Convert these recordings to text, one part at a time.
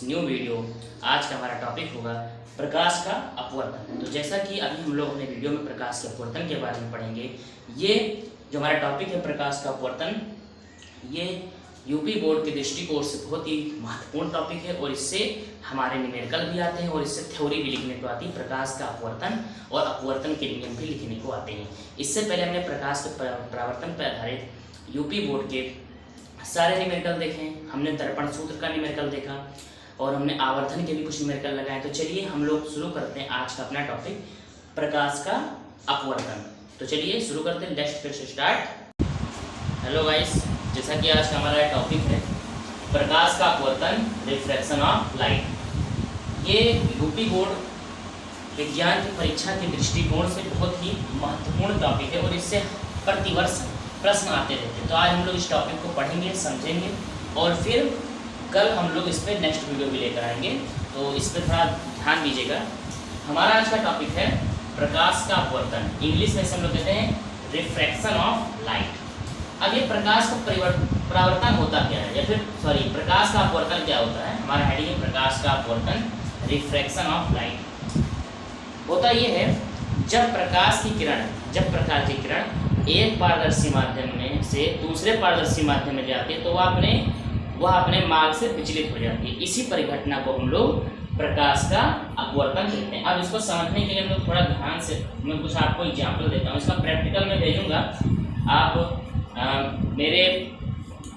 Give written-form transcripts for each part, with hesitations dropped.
New video. आज का हमारा टॉपिक होगा प्रकाश का अपवर्तन। तो जैसा कि अभी हम लोग अपने वीडियो में प्रकाश के अपवर्तन के बारे में पढ़ेंगे। ये जो हमारा टॉपिक है प्रकाश का अपवर्तन, ये यूपी बोर्ड के दृष्टिकोण से बहुत ही महत्वपूर्ण टॉपिक है और इससे हमारे न्यूमेरिकल भी आते हैं और इससे थ्योरी भी लिखने को आती है। प्रकाश का अपवर्तन और अपवर्तन के नियम भी लिखने को आते हैं। इससे पहले हमने प्रकाश के परावर्तन पर आधारित यूपी बोर्ड के सारे न्यूमेरिकल देखे, हमने दर्पण सूत्र का न्यूमेरिकल देखा और हमने आवर्धन के भी कुछ न्यूमेरिकल लगाए। तो चलिए हम लोग शुरू करते हैं आज का अपना टॉपिक प्रकाश का अपवर्तन। तो चलिए शुरू करते हैं, लेट्स फिर से स्टार्ट। हेलो गाइस, जैसा कि आज का हमारा टॉपिक है प्रकाश का अपवर्तन, रिफ्रैक्शन ऑफ लाइट। ये यूपी बोर्ड विज्ञान की परीक्षा के दृष्टिकोण से बहुत ही महत्वपूर्ण टॉपिक है और इससे प्रतिवर्ष प्रश्न आते रहते हैं। तो आज हम लोग इस टॉपिक को पढ़ेंगे, समझेंगे और फिर कल हम लोग इस पर नेक्स्ट वीडियो भी लेकर आएंगे। तो इस पर थोड़ा ध्यान दीजिएगा। हमारा आज का टॉपिक है प्रकाश का अपवर्तन, इंग्लिश में से हम लोग कहते हैं रिफ्रैक्शन ऑफ लाइट। अब ये प्रकाश का परावर्तन होता क्या है, या फिर प्रकाश का अपवर्तन क्या होता है। हमारा हेडिंग है प्रकाश का अपवर्तन, रिफ्रैक्शन ऑफ लाइट। होता ये है जब प्रकाश की किरण एक पारदर्शी माध्यम में से दूसरे पारदर्शी माध्यम में जाती है तो वह अपने मार्ग से विचलित हो जाती है। इसी परिघटना को हम लोग प्रकाश का अपवर्तन कहते हैं। अब इसको समझने के लिए हम लोग थोड़ा ध्यान से, मैं कुछ आपको एग्जाम्पल देता हूँ। इसका प्रैक्टिकल में भेजूंगा, आप मेरे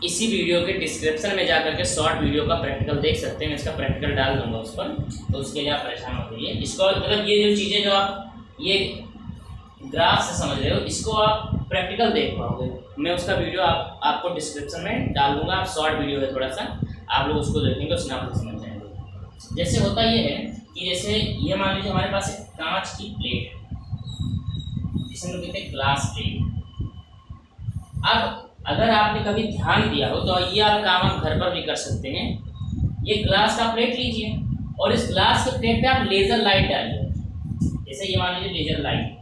इसी वीडियो के डिस्क्रिप्शन में जाकर के शॉर्ट वीडियो का प्रैक्टिकल देख सकते हैं। मैं इसका प्रैक्टिकल डाल दूंगा उस पर, तो उसके लिए आप परेशान मत होइए। इसको मतलब ये जो चीज़ें जो आप ये ग्राफ से समझ रहे हो, इसको आप प्रैक्टिकल देख पाओगे। मैं उसका वीडियो आपको डिस्क्रिप्शन में डाल दूंगा। आप शॉर्ट वीडियो है थोड़ा सा, आप लोग उसको देखेंगे, उसमें आप लोग समझ जाएंगे। जैसे होता ये है कि जैसे ये मान लीजिए हमारे पास एक कांच की प्लेट है, जिसे हम लोग कहते हैं ग्लास प्लेट। अब अगर आपने कभी ध्यान दिया हो तो ये आप काम आप घर पर भी कर सकते हैं। ये ग्लास का प्लेट लीजिए और इस ग्लास के प्लेट पे आप लेजर लाइट डालिए। जैसे ये मान लीजिए लेजर लाइट,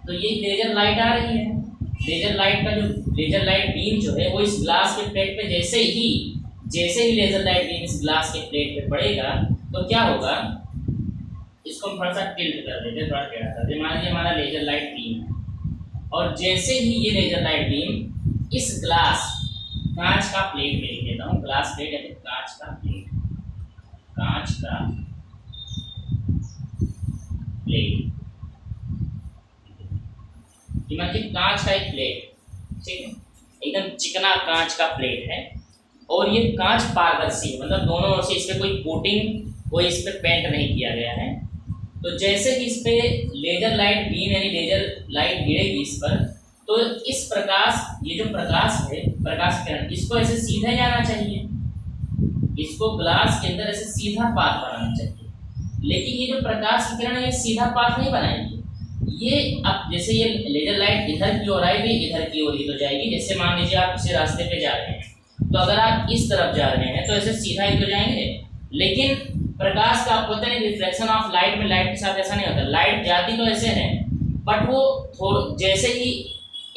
तो ये लेजर लाइट आ रही है। लेजर लाइट का जो लेजर लाइट बीम जो है वो इस ग्लास के प्लेट पे जैसे ही लेजर लाइट बीम इस ग्लास के प्लेट पे पड़ेगा तो क्या होगा, इसको हम थोड़ा सा टिल्ट कर देते हैं, थोड़ा टेढ़ा कर देते। मान लीजिए हमारा लेजर लाइट बीम है और जैसे ही ये लेजर लाइट बीम इस ग्लास कांच का प्लेट में लिख देता हूँ, ग्लास प्लेट या फिर कांच का प्लेट, कांच का प्लेट, मतलब कांच का एक प्लेट, ठीक है, एकदम चिकना कांच का प्लेट है और ये कांच पारदर्शी है, मतलब दोनों ओर से इस पे कोई कोटिंग, कोई इस पे पेंट नहीं किया गया है। तो जैसे कि इस पे लेजर लाइट बीम यानी लेजर लाइट गिरेगी इस पर, तो इस प्रकाश, ये जो प्रकाश है, प्रकाश किरण, इसको ऐसे सीधा जाना चाहिए, इसको ग्लास के अंदर ऐसे सीधा पाथ बनाना चाहिए। लेकिन ये जो प्रकाश की किरण है ये सीधा पाथ नहीं बनाएगी। ये अब जैसे ये लेजर लाइट इधर की ओर आएगी, इधर की ओर ही तो जाएगी। जैसे मान लीजिए आप किसी रास्ते पे जा रहे हैं, तो अगर आप इस तरफ जा रहे हैं तो ऐसे सीधा ही तो जाएंगे। लेकिन प्रकाश का अपवर्तन, रिफ्लेक्शन ऑफ लाइट में लाइट के साथ ऐसा नहीं होता। लाइट जाती तो ऐसे है, बट वो जैसे ही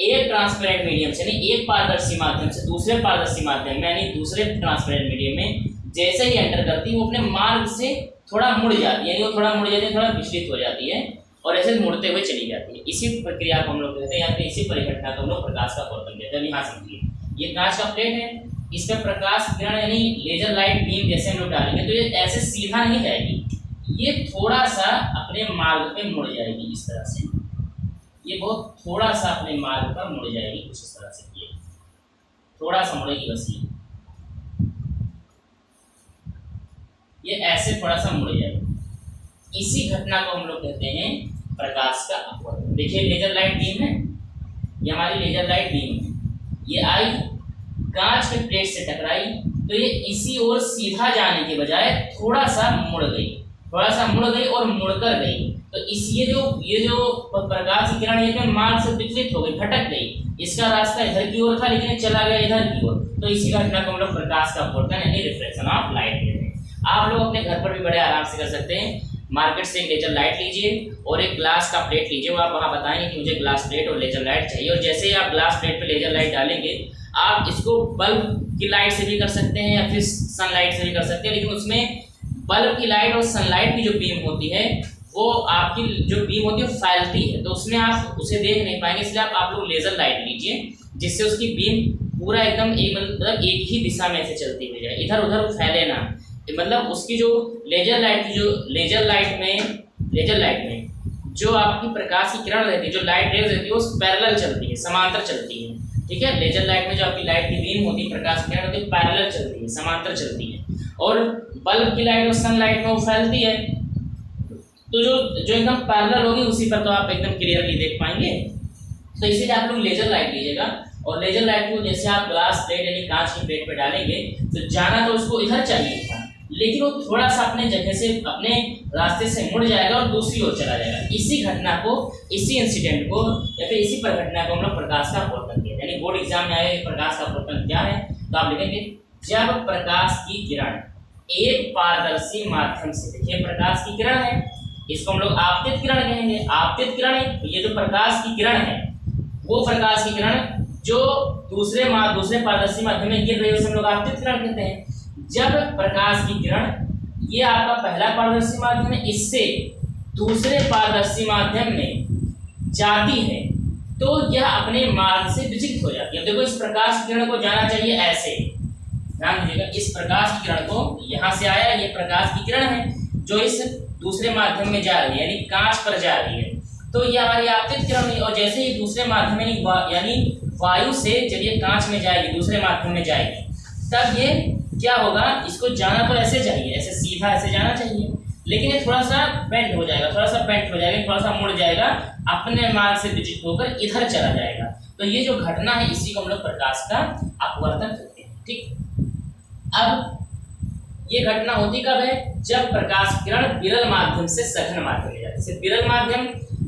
एक ट्रांसपेरेंट मीडियम से, यानी एक पारदर्शी माध्यम से दूसरे पारदर्शी माध्यम में, यानी दूसरे ट्रांसपेरेंट मीडियम में जैसे ही एंटर करती है वो अपने मार्ग से थोड़ा मुड़ जाती है, यानी वो थोड़ा मुड़ जाती है, थोड़ा विचलित हो जाती है और ऐसे मुड़ते हुए चली जाती है। इसी प्रक्रिया को हम लोग कहते हैं, या फिर इसी परिघटना को हम लोग प्रकाश का अपवर्तन कहते हैं। यहाँ समझिए, ये कांच का प्लेट है, इस पर प्रकाश किरण यानी लेजर लाइट बीम जैसे हम लोग डालेंगे तो ये ऐसे सीधा नहीं जाएगी, ये थोड़ा सा अपने मार्ग पे मुड़ जाएगी इस तरह से। ये बहुत थोड़ा सा अपने मार्ग पर मुड़ जाएगी, कुछ इस तरह से, ये थोड़ा सा मुड़ेगी बस। ये ऐसे थोड़ा सा मुड़ जाएगी। इसी घटना को हम लोग कहते हैं प्रकाश का अपवर्तन। देखिए लेजर लाइट बीम है, ये हमारी लेजर लाइट बीम है, ये आई कांच के प्लेट से टकराई तो ये इसी ओर सीधा जाने के बजाय थोड़ा सा मुड़ गई और मुड़कर गई। तो ये जो प्रकाश की किरण ये मार्ग से विचलित हो गई, भटक गई। इसका रास्ता इधर की ओर था लेकिन ये चला गया इधर की ओर। तो इसी घटना को हम लोग प्रकाश का अपवर्तन यानी रिफ्लेक्शन ऑफ लाइट कहते हैं। आप लोग अपने घर पर भी बड़े आराम से कर सकते हैं। मार्केट से एक लेजर लाइट लीजिए और एक ग्लास का प्लेट लीजिए। वो आप वहाँ बताएंगे कि मुझे ग्लास प्लेट और लेजर लाइट चाहिए, और जैसे ही आप ग्लास प्लेट पे लेजर लाइट डालेंगे आप इसको बल्ब की लाइट से भी कर सकते हैं या फिर सनलाइट से भी कर सकते हैं, लेकिन उसमें बल्ब की लाइट और सनलाइट की जो बीम होती है वो आपकी जो बीम होती है वो फैलती है, तो उसमें आप उसे देख नहीं पाएंगे, इसलिए आप लोग लेज़र लाइट लीजिए जिससे उसकी बीम पूरा एकदम मतलब एक ही दिशा में से चलती हुई जाए, इधर उधर फैले ना। मतलब उसकी जो लेजर लाइट में जो आपकी प्रकाश की किरण रहती है, जो लाइट रेज रहती है, वो पैरेलल चलती है, समांतर चलती है। ठीक है, लेजर लाइट में जो आपकी लाइट की बीम होती है, प्रकाश की किरण होती है, पैरेलल चलती है, समांतर चलती है। और बल्ब की लाइट और सनलाइट में वो फैलती है, तो जो एकदम पैरेलल होगी उसी पर तो आप एकदम क्लियरली देख पाएंगे। तो इसीलिए आप लोग लेजर लाइट लीजिएगा। और लेजर लाइट को जैसे आप ग्लास प्लेट यानी कांच की प्लेट पे डालेंगे तो जाना तो उसको इधर चाहिए था, लेकिन वो थोड़ा सा अपने जगह से अपने रास्ते से मुड़ जाएगा और दूसरी ओर चला जाएगा। इसी घटना को, इसी इंसिडेंट को या फिर इसी परिघटना को हम लोग प्रकाश का अपवर्तन कहते हैं। यानी बोर्ड एग्जाम में आएगा प्रकाश का अपवर्तन क्या है, तो आप लिखेंगे जब प्रकाश की किरण एक पारदर्शी माध्यम से, देखिए प्रकाश की किरण है, इसको हम लोग आपतित किरण कहेंगे। आपतित किरण है तो ये जो प्रकाश की किरण है वो प्रकाश की किरण जो दूसरे पारदर्शी माध्यम में गिर रही है उसे हम लोग आपतित किरण कहते हैं। जब प्रकाश की किरण, ये आपका पहला पारदर्शी माध्यम है, इससे दूसरे पारदर्शी माध्यम में जाती है तो यह अपने मार्ग से विचलित हो जाती है। देखो इस प्रकाश की किरण को जाना चाहिए ऐसे, ध्यान दीजिएगा, इस प्रकाश की किरण को यहाँ से आया, ये प्रकाश की किरण है जो इस दूसरे माध्यम में जा रही है यानी कांच पर जा रही है, तो ये हमारी आपतित किरण है। और जैसे ही दूसरे माध्यम में यानी वायु से जब ये कांच में जाएगी, दूसरे माध्यम में जाएगी, तब ये क्या होगा, इसको जाना तो ऐसे चाहिए, ऐसे सीधा ऐसे जाना चाहिए, लेकिन ये थोड़ा सा बेंड हो जाएगा, थोड़ा सा मुड़ जाएगा, अपने मार्ग से विचलित होकर इधर चला जाएगा। तो ये जो घटना है इसी को हम लोग प्रकाश का अपवर्तन कहते हैं। ठीक, अब ये घटना होती कब है, जब प्रकाश किरण विरल माध्यम से सघन माध्यम में जाती है।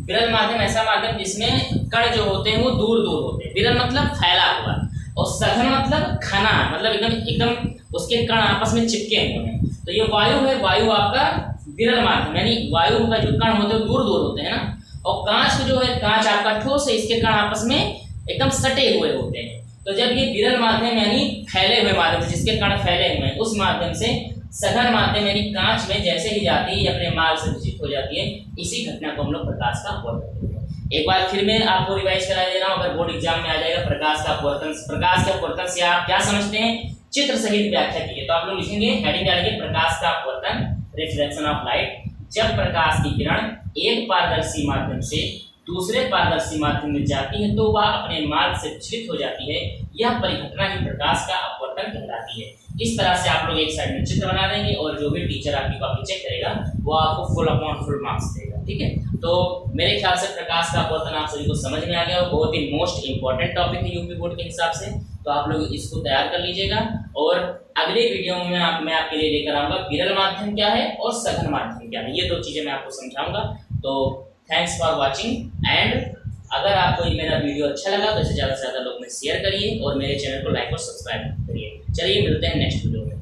विरल माध्यम ऐसा माध्यम जिसमें कण जो होते हैं वो दूर दूर होते हैं। विरल मतलब फैला हुआ, और सघन मतलब घना, मतलब एकदम उसके कण आपस में चिपके हुए हैं। तो ये वायु है, वायु आपका विरल माध्यम यानी वायु का जो कण होते हैं दूर दूर होते हैं ना। और कांच जो है, कांच आपका ठोस है, इसके कण आपस में एकदम सटे हुए होते हैं। तो जब ये विरल माध्यम यानी फैले हुए माध्यम, जिसके कण फैले हुए हैं, उस माध्यम से सघन माध्यम यानी कांच में जैसे ही जाती है अपने मार्ग से विचलित हो जाती है। इसी घटना को हम लोग प्रकाश का अपवर्तन कहते हैं। एक बार फिर मैं आपको रिवाइज करा दे रहा हूँ, अगर बोर्ड एग्जाम में आ जाएगा प्रकाश का अपवर्तन। प्रकाश के अपवर्तन से आप क्या समझते हैं, चित्र सहित व्याख्या कीजिए। तो आप लोग लिखेंगे, हेडिंग डालेंगे प्रकाश का अपवर्तन, रिफ्लेक्शन ऑफ लाइट। जब प्रकाश की किरण एक पारदर्शी माध्यम से दूसरे पारदर्शी माध्यम में जाती है तो वह अपने मार्ग से विचलित हो जाती है। यह परिघटना ही प्रकाश का अपवर्तन कहलाती है। इस तरह से आप लोग एक साइड में चित्र बना देंगे और जो भी टीचर आपकी कॉपी चेक करेगा वो आपको फुल अपॉन फुल मार्क्स देगा। ठीक है, तो मेरे ख्याल से प्रकाश का अपवर्तन आप सभी को समझ में आ गया और बहुत ही मोस्ट इंपॉर्टेंट टॉपिक है यूपी बोर्ड के हिसाब से। तो आप लोग इसको तैयार कर लीजिएगा और अगले वीडियो में मैं आपके लिए लेकर आऊँगा विरल माध्यम क्या है और सघन माध्यम क्या है, ये दो चीज़ें मैं आपको समझाऊंगा। तो थैंक्स फॉर वॉचिंग एंड अगर आपको ये मेरा वीडियो अच्छा लगा तो इसे ज़्यादा से ज़्यादा लोग में शेयर करिए और मेरे चैनल को लाइक और सब्सक्राइब करिए। चलिए मिलते हैं नेक्स्ट वीडियो में।